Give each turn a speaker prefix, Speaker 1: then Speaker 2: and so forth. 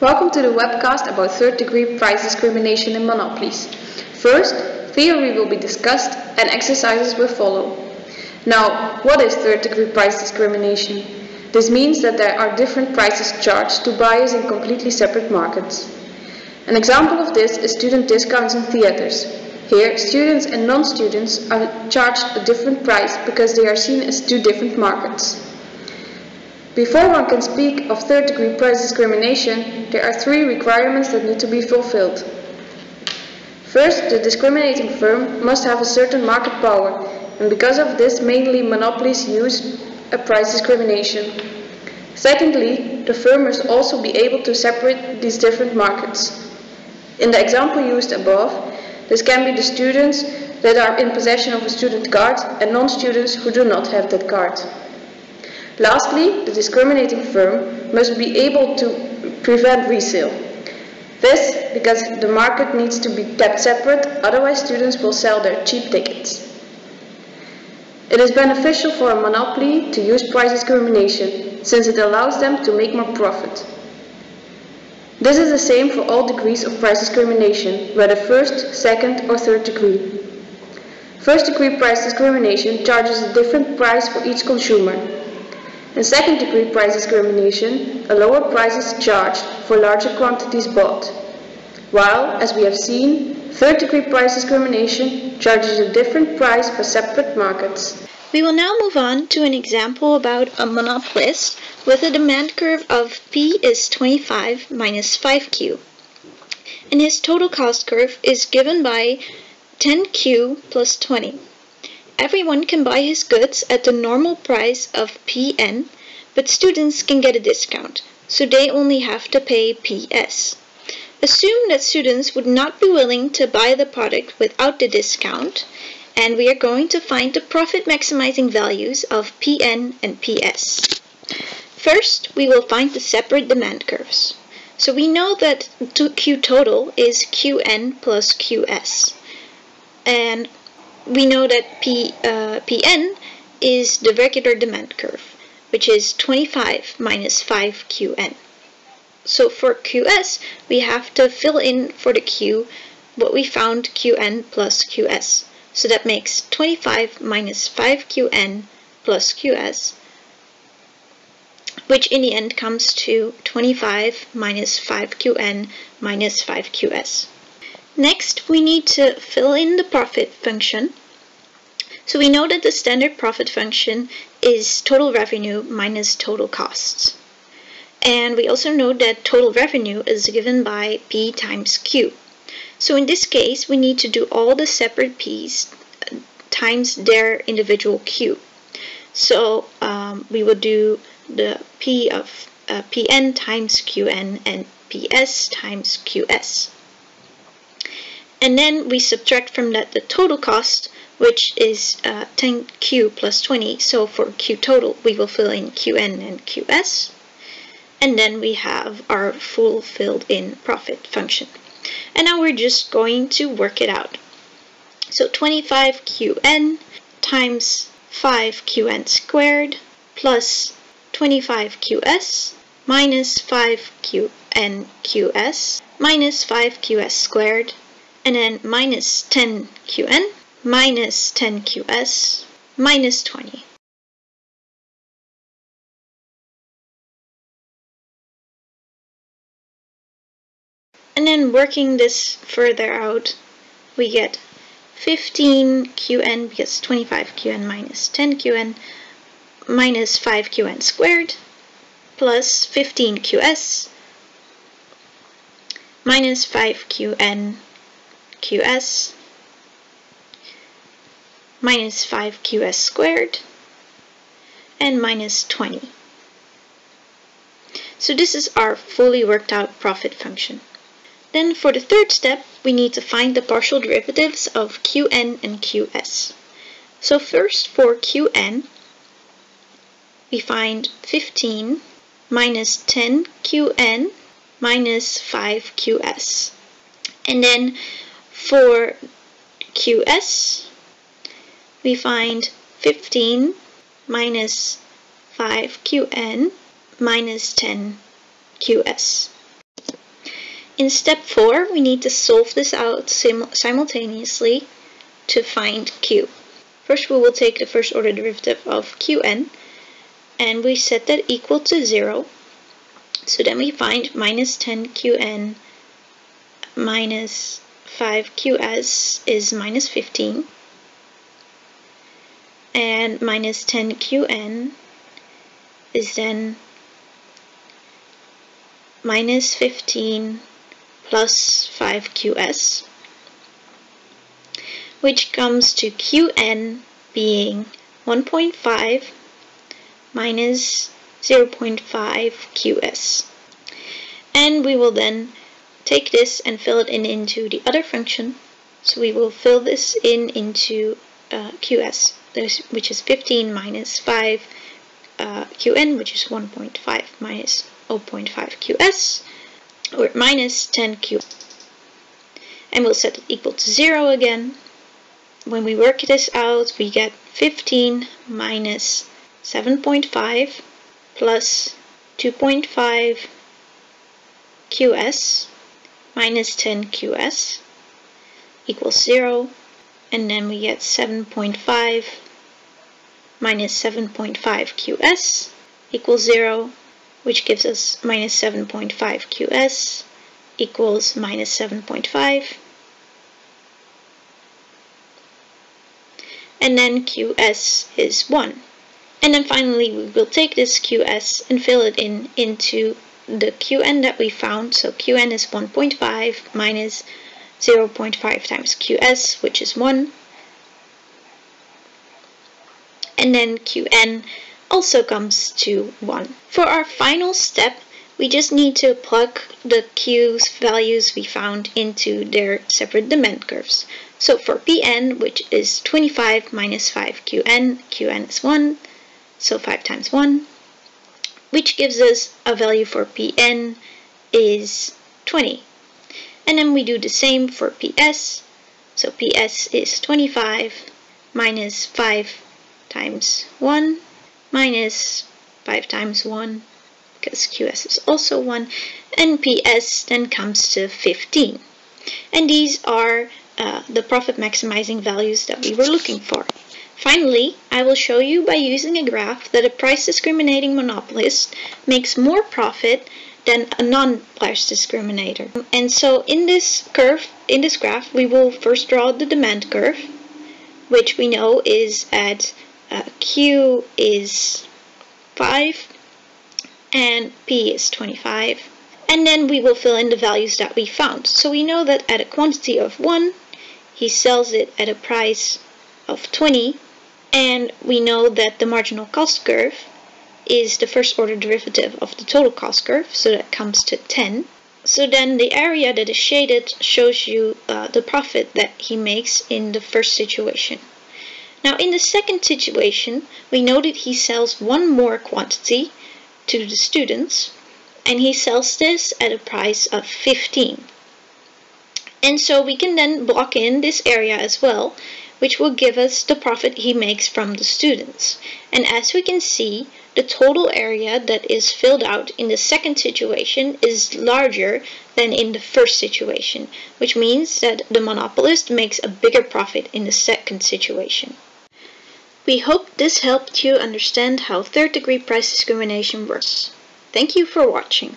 Speaker 1: Welcome to the webcast about third-degree price discrimination in monopolies. First, theory will be discussed and exercises will follow. Now, what is third-degree price discrimination? This means that there are different prices charged to buyers in completely separate markets. An example of this is student discounts in theaters. Here, students and non-students are charged a different price because they are seen as two different markets. Before one can speak of third-degree price discrimination, there are three requirements that need to be fulfilled. First, the discriminating firm must have a certain market power, and because of this, mainly monopolies use a price discrimination. Secondly, the firm must also be able to separate these different markets. In the example used above, this can be the students that are in possession of a student card and non-students who do not have that card. Lastly, the discriminating firm must be able to prevent resale. This because the market needs to be kept separate, otherwise students will sell their cheap tickets. It is beneficial for a monopoly to use price discrimination, since it allows them to make more profit. This is the same for all degrees of price discrimination, whether first, second or third degree. First degree price discrimination charges a different price for each consumer. In second degree price discrimination, a lower price is charged for larger quantities bought, while, as we have seen, third degree price discrimination charges a different price for separate markets.
Speaker 2: We will now move on to an example about a monopolist with a demand curve of P is 25 minus 5Q, and his total cost curve is given by 10Q plus 20. Everyone can buy his goods at the normal price of Pn, but students can get a discount, so they only have to pay Ps. Assume that students would not be willing to buy the product without the discount, and we are going to find the profit maximizing values of Pn and Ps. First, we will find the separate demand curves. So we know that Q total is Qn plus Qs, and we know that Pn is the regular demand curve, which is 25 minus 5Qn. So for Qs, we have to fill in for the Q what we found Qn plus Qs. So that makes 25 minus 5Qn plus Qs, which in the end comes to 25 minus 5Qn minus 5Qs. Next, we need to fill in the profit function. So we know that the standard profit function is total revenue minus total costs. And we also know that total revenue is given by P times Q. So in this case, we need to do all the separate P's times their individual Q. So we will do the P of Pn times Qn and Ps times Qs. And then we subtract from that the total cost, which is 10Q plus 20. So for Q total, we will fill in Qn and Qs. And then we have our full filled in profit function. And now we're just going to work it out. So 25Qn times 5Qn squared plus 25Qs minus 5Qn Qs minus 5Qs squared, and then minus 10Qn minus 10Qs minus 20. And then working this further out, we get 15Qn because 25Qn minus 10Qn minus 5Qn squared plus 15Qs minus 5Qn Qs minus 5Qs squared and minus 20. So this is our fully worked out profit function. Then for the third step, we need to find the partial derivatives of Qn and Qs. So first for Qn, we find 15 minus 10Qn minus 5Qs. And then for Qs, we find 15 minus 5Qn minus 10Qs. In step 4, we need to solve this out simultaneously to find q. First, we will take the first order derivative of qn, and we set that equal to 0. So then we find minus 10qn minus 5qs is minus 15. And minus 10qn is then minus 15 plus 5qs, which comes to qn being 1.5 minus 0.5 qs. And we will then take this and fill it into the other function. So we will fill this into qs, which is 15 minus 5 qn, which is 1.5 minus 0.5 qs, or minus 10q. And we'll set it equal to 0 again. When we work this out, we get 15 minus 7.5 plus 2.5 qs minus 10 qs equals 0. And then we get 7.5 minus 7.5 qs equals 0, which gives us minus 7.5 qs equals minus 7.5. And then qs is 1. And then finally we will take this qs and fill it into the qn that we found. So qn is 1.5 minus 0.5 times qs, which is 1. And then qn also comes to 1. For our final step, we just need to plug the q's values we found into their separate demand curves. So for pn, which is 25 minus 5qn, qn is 1, so 5 times 1, which gives us a value for pn is 20. And then we do the same for ps. So ps is 25 minus 5 times 1 minus 5 times 1, because qs is also 1, and ps then comes to 15. And these are the profit maximizing values that we were looking for. Finally, I will show you by using a graph that a price discriminating monopolist makes more profit than a non-price discriminator. And so in this graph, we will first draw the demand curve, which we know is at q is 5 and p is 25. And then we will fill in the values that we found. So we know that at a quantity of 1, he sells it at a price of 20. And we know that the marginal cost curve is the first order derivative of the total cost curve, so that comes to 10. So then the area that is shaded shows you the profit that he makes in the first situation. Now in the second situation, we know that he sells one more quantity to the students, and he sells this at a price of 15. And so we can then block in this area as well, which will give us the profit he makes from the students. And as we can see, the total area that is filled out in the second situation is larger than in the first situation, which means that the monopolist makes a bigger profit in the second situation. We hope this helped you understand how third-degree price discrimination works. Thank you for watching.